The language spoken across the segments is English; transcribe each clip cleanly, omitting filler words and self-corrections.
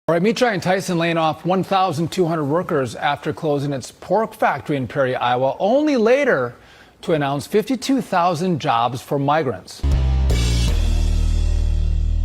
All right, meat giant Tyson laying off 1,200 workers after closing its pork factory in Perry, Iowa, only later to announce 52,000 jobs for migrants.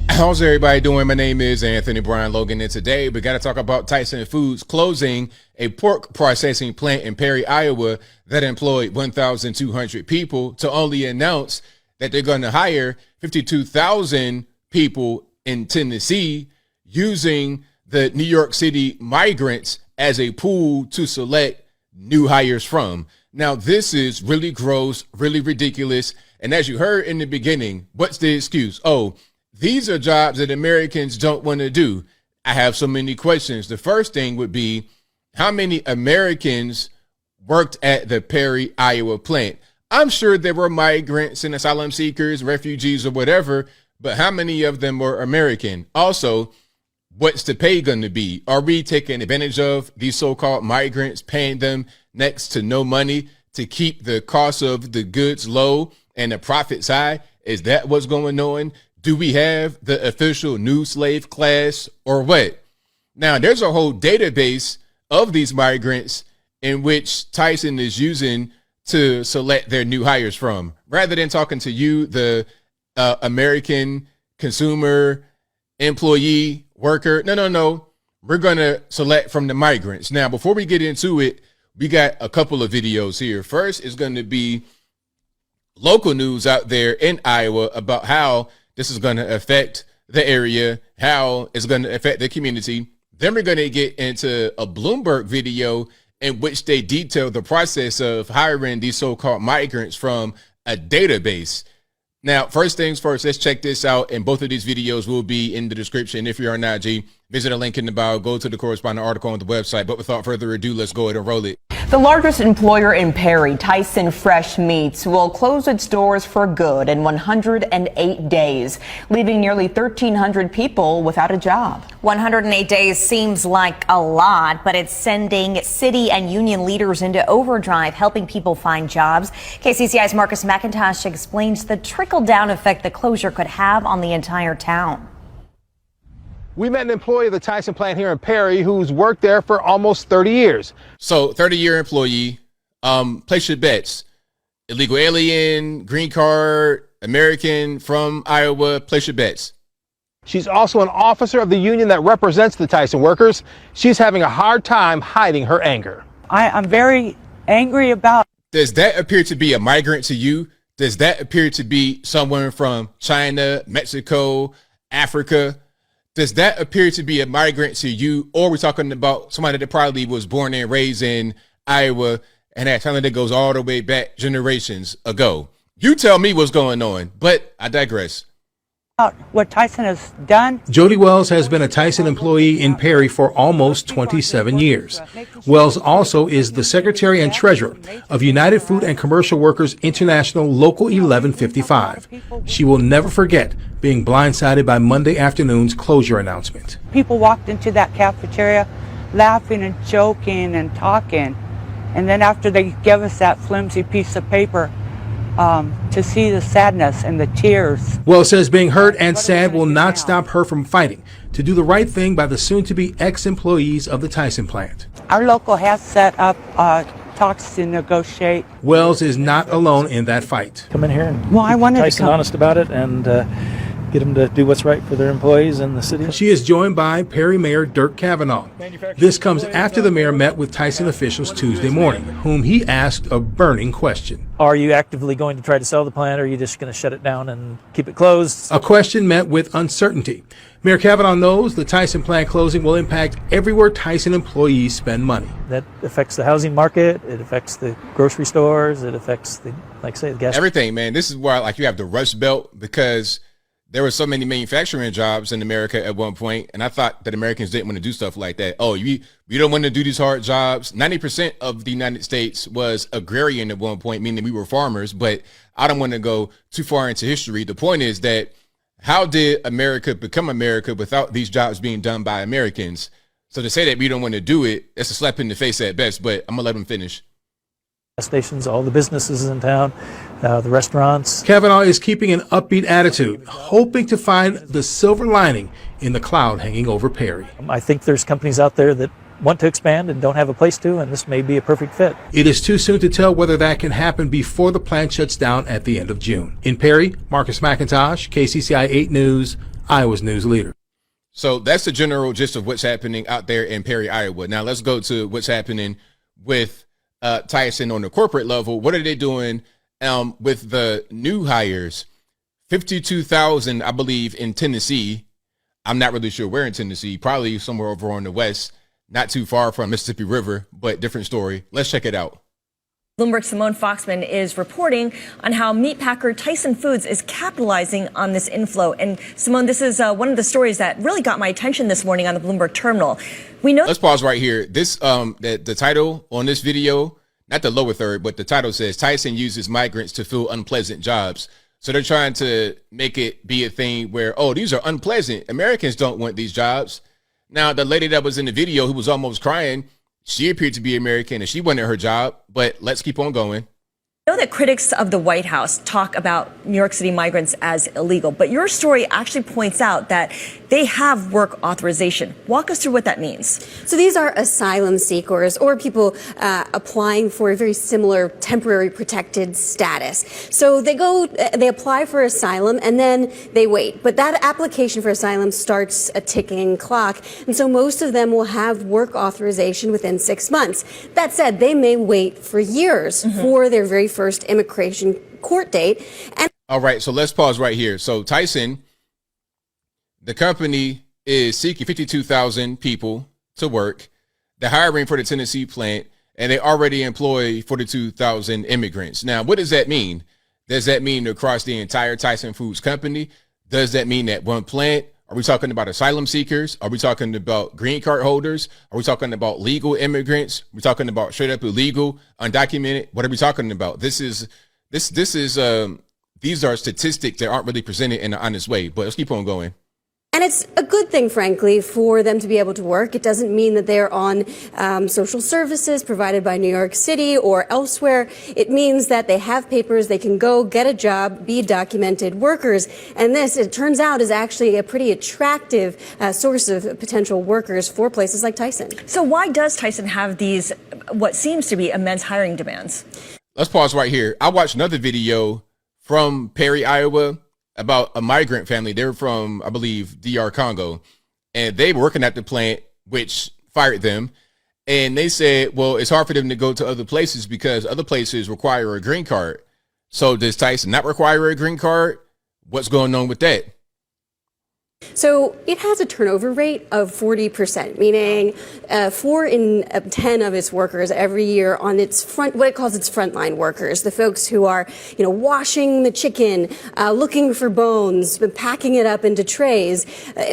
How's everybody doing? My name is Anthony Brian Logan, and today we got to talk about Tyson Foods closing a pork processing plant in Perry, Iowa that employed 1,200 people to only announce that they're going to hire 52,000 people in Tennessee using the New York City migrants as a pool to select new hires from. Now, this is really gross, really ridiculous. And as you heard in the beginning, what's the excuse? Oh, these are jobs that Americans don't want to do. I have so many questions. The first thing would be, how many Americans worked at the Perry, Iowa plant? I'm sure there were migrants and asylum seekers, refugees, or whatever, but how many of them were American? Also, what's the pay going to be? Are we taking advantage of these so-called migrants, paying them next to no money to keep the cost of the goods low and the profits high? Is that what's going on? Do we have the official new slave class or what? Now, there's a whole database of these migrants in which Tyson is using to select their new hires from. Rather than talking to you, the American consumer, employee, worker. No. We're going to select from the migrants. Now, before we get into it, we got a couple of videos here. First is going to be local news out there in Iowa about how this is going to affect the area, how it's going to affect the community. Then we're going to get into a Bloomberg video in which they detail the process of hiring these so-called migrants from a database. Now, first things first, let's check this out. And both of these videos will be in the description. If you're on IG, visit a link in the bio, go to the corresponding article on the website. But without further ado, let's go ahead and roll it. The largest employer in Perry, Tyson Fresh Meats, will close its doors for good in 108 days, leaving nearly 1,300 people without a job. 108 days seems like a lot, but it's sending city and union leaders into overdrive, helping people find jobs. KCCI's Marcus McIntosh explains the trickle-down effect the closure could have on the entire town. We met an employee of the Tyson plant here in Perry who's worked there for almost 30 years. So 30-year employee, place your bets. Illegal alien, green card, American from Iowa, place your bets. She's also an officer of the union that represents the Tyson workers. She's having a hard time hiding her anger. I'm very angry about. Does that appear to be a migrant to you? Does that appear to be someone from China, Mexico, Africa? Does that appear to be a migrant to you? Or we're talking about somebody that probably was born and raised in Iowa and that family that goes all the way back generations ago? You tell me what's going on, but I digress. What Tyson has done. Jody Wells has been a Tyson employee in Perry for almost 27 years. Wells also is the secretary and treasurer of United Food and Commercial Workers International Local 1155. She will never forget being blindsided by Monday afternoon's closure announcement. People walked into that cafeteria laughing and joking and talking. And then after they gave us that flimsy piece of paper, to see the sadness and the tears. Wells says being hurt and sad will not stop her from fighting to do the right thing by the soon-to-be ex-employees of the Tyson plant. Our local has set up talks to negotiate. Wells is not alone in that fight. Come in here and keep Tyson honest about it and get them to do what's right for their employees and the city. She is joined by Perry Mayor Dirk Cavanaugh. This comes after the mayor met with Tyson officials Tuesday morning, whom he asked a burning question. Are you actively going to try to sell the plant, or are you just going to shut it down and keep it closed? A question met with uncertainty. Mayor Cavanaugh knows the Tyson plant closing will impact everywhere Tyson employees spend money. That affects the housing market, it affects the grocery stores, it affects the, like I say, the gas. Everything, man. This is why you have the Rust Belt, because there were so many manufacturing jobs in America at one point, and I thought that Americans didn't want to do stuff like that. Oh, you don't want to do these hard jobs. 90% of the United States was agrarian at one point, meaning we were farmers, but I don't want to go too far into history. The point is that how did America become America without these jobs being done by Americans? So to say that we don't want to do it, that's a slap in the face at best, but I'm going to let them finish. Stations, all the businesses in town, the restaurants. Cavanaugh is keeping an upbeat attitude, hoping to find the silver lining in the cloud hanging over Perry. I think there's companies out there that want to expand and don't have a place to, and this may be a perfect fit. It is too soon to tell whether that can happen before the plant shuts down at the end of June. In Perry, Marcus McIntosh, KCCI 8 News, Iowa's news leader. So that's the general gist of what's happening out there in Perry, Iowa. Now let's go to what's happening with Tyson on the corporate level. What are they doing with the new hires? 52,000, I believe, in Tennessee. I'm not really sure where in Tennessee, probably somewhere over on the west, not too far from Mississippi River, but different story. Let's check it out. Bloomberg's Simone Foxman is reporting on how meatpacker Tyson Foods is capitalizing on this inflow. And Simone, this is one of the stories that really got my attention this morning on the Bloomberg terminal. We know. Let's pause right here. This the title on this video, not the lower third, but the title says Tyson uses migrants to fill unpleasant jobs. So they're trying to make it be a thing where, oh, these are unpleasant. Americans don't want these jobs. Now, the lady that was in the video who was almost crying, she appeared to be American and she wanted her job, but let's keep on going. I know that critics of the White House talk about New York City migrants as illegal, but your story actually points out that they have work authorization. Walk us through what that means. So these are asylum seekers or people applying for a very similar temporary protected status. So they apply for asylum and then they wait. But that application for asylum starts a ticking clock. And so most of them will have work authorization within 6 months. That said, they may wait for years for their very first immigration court date. And all right, so let's pause right here. So Tyson, the company is seeking 52,000 people to work. They're hiring for the Tennessee plant, and they already employ 42,000 immigrants. Now, what does that mean? Does that mean across the entire Tyson Foods company? Does that mean that one plant? Are we talking about asylum seekers? Are we talking about green card holders? Are we talking about legal immigrants? We're talking about straight up illegal, undocumented. What are we talking about? These are statistics that aren't really presented in an honest way, but let's keep on going. And it's a good thing, frankly, for them to be able to work. It doesn't mean that they're on social services provided by New York City or elsewhere. It means that they have papers, they can go get a job, be documented workers. And this, it turns out, is actually a pretty attractive source of potential workers for places like Tyson. So why does Tyson have these, what seems to be immense hiring demands? Let's pause right here. I watched another video from Perry, Iowa, about a migrant family. They were from, I believe, DR Congo, and they were working at the plant, which fired them. And they said, well, it's hard for them to go to other places because other places require a green card. So does Tyson not require a green card? What's going on with that? So it has a turnover rate of 40%, meaning 4 in 10 of its workers every year on its what it calls its frontline workers, the folks who are, washing the chicken, looking for bones, packing it up into trays.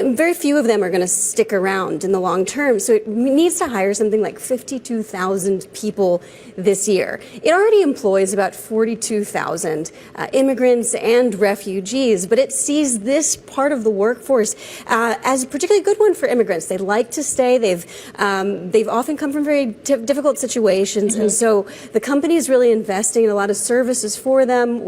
Very few of them are going to stick around in the long term. So it needs to hire something like 52,000 people this year. It already employs about 42,000 immigrants and refugees, but it sees this part of the workforce as a particularly good one for immigrants. They like to stay. They've often come from very difficult situations, and so the company is really investing in a lot of services for them.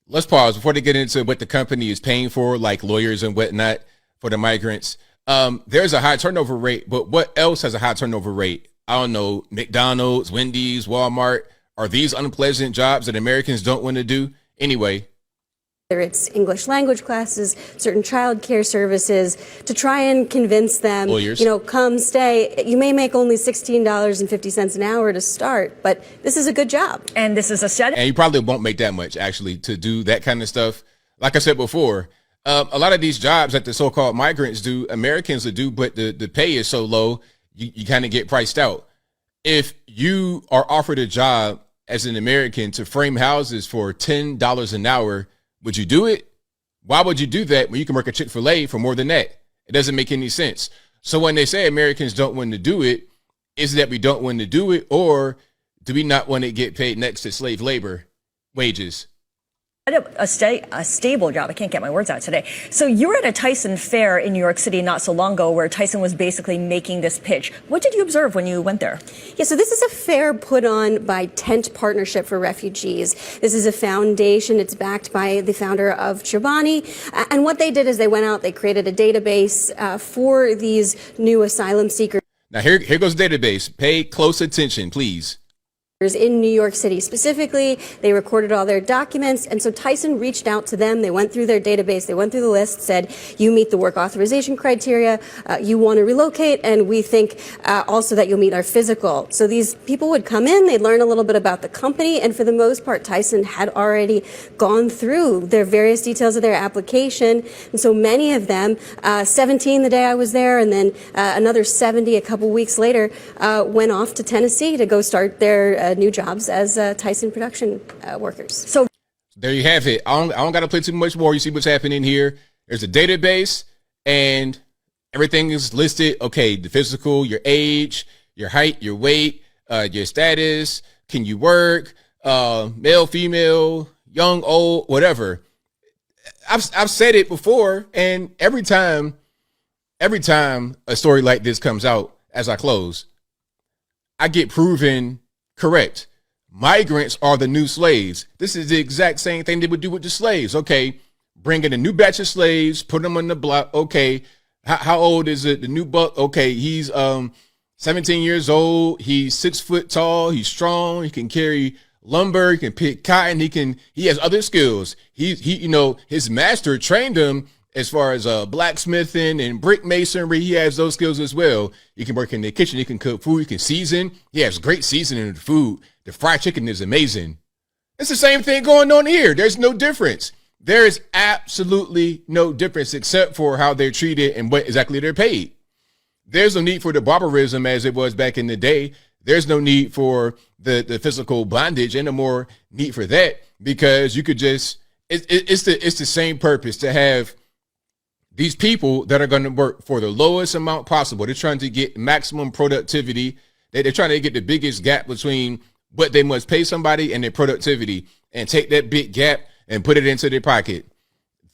Let's pause before they get into what the company is paying for, like lawyers and whatnot for the migrants. There's a high turnover rate, but what else has a high turnover rate? I don't know. McDonald's, Wendy's, Walmart. Are these unpleasant jobs that Americans don't want to do anyway? Whether it's English language classes, certain child care services, to try and convince them, lawyers, come stay. You may make only $16.50 an hour to start, but this is a good job. And this is a study. And you probably won't make that much, actually, to do that kind of stuff. Like I said before, a lot of these jobs that the so-called migrants do, Americans will do, but the pay is so low, you kind of get priced out. If you are offered a job as an American to frame houses for $10 an hour, would you do it? Why would you do that when you can work at Chick-fil-A for more than that? It doesn't make any sense. So when they say Americans don't want to do it, is it that we don't want to do it, or do we not want to get paid next to slave labor wages? a stable job. I can't get my words out today. So you were at a Tyson fair in New York City not so long ago where Tyson was basically making this pitch. What did you observe when you went there? Yeah, so this is a fair put on by Tent Partnership for Refugees. This is a foundation. It's backed by the founder of Chobani. And what they did is they went out, they created a database for these new asylum seekers. Now here goes the database. Pay close attention, please. In New York City specifically. They recorded all their documents, and so Tyson reached out to them. They went through their database, they went through the list, said, you meet the work authorization criteria, you want to relocate, and we think also that you'll meet our physical. So these people would come in, they'd learn a little bit about the company, and for the most part, Tyson had already gone through their various details of their application, and so many of them, 17 the day I was there, and then another 70 a couple weeks later, went off to Tennessee to go start their new jobs as Tyson production workers. So there you have it. I don't got to play too much more. You see what's happening here. There's a database and everything is listed. Okay, the physical, your age, your height, your weight, your status, can you work, male, female, young, old, whatever. I've said it before, and every time a story like this comes out, as I close, I get proven correct. Migrants are the new slaves. This is the exact same thing they would do with the slaves. Okay, bring in a new batch of slaves, put them on the block. Okay, how old is it? The new buck. Okay, he's 17 years old. He's 6 foot tall. He's strong. He can carry lumber. He can pick cotton. He has other skills. He his master trained him as far as blacksmithing and brick masonry. He has those skills as well. He can work in the kitchen. He can cook food. He can season. He has great seasoning of the food. The fried chicken is amazing. It's the same thing going on here. There's no difference. There is absolutely no difference except for how they're treated and what exactly they're paid. There's no need for the barbarism as it was back in the day. There's no need for the physical bondage and no more need for that, because you could just, it's the same purpose to have these people that are going to work for the lowest amount possible. They're trying to get maximum productivity. They're trying to get the biggest gap between what they must pay somebody and their productivity, and take that big gap and put it into their pocket.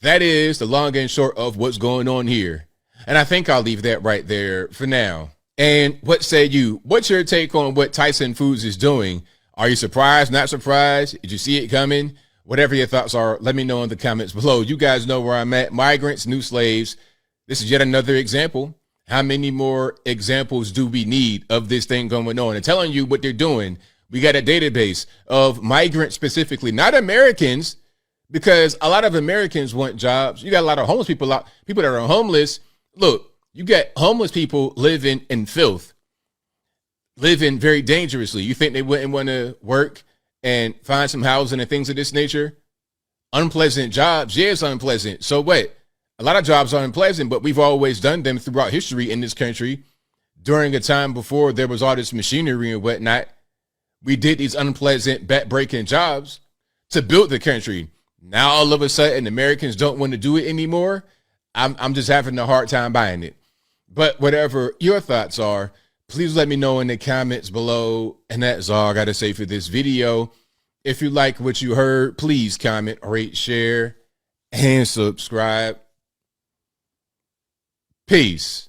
That is the long and short of what's going on here. And I think I'll leave that right there for now. And what say you? What's your take on what Tyson Foods is doing? Are you surprised, not surprised? Did you see it coming? Whatever your thoughts are, let me know in the comments below. You guys know where I'm at. Migrants, new slaves. This is yet another example. How many more examples do we need of this thing going on? And telling you what they're doing. We got a database of migrants specifically, not Americans, because a lot of Americans want jobs. You got a lot of homeless people, people that are homeless. Look, you got homeless people living in filth, living very dangerously. You think they wouldn't want to work and find some housing and things of this nature? Unpleasant jobs. Yeah, it's unpleasant. So what? A lot of jobs are unpleasant, but we've always done them throughout history in this country. During a time before there was all this machinery and whatnot, we did these unpleasant, back-breaking jobs to build the country. Now, all of a sudden, Americans don't want to do it anymore. I'm just having a hard time buying it. But whatever your thoughts are, please let me know in the comments below. And that's all I got to say for this video. If you like what you heard, please comment, rate, share, and subscribe. Peace.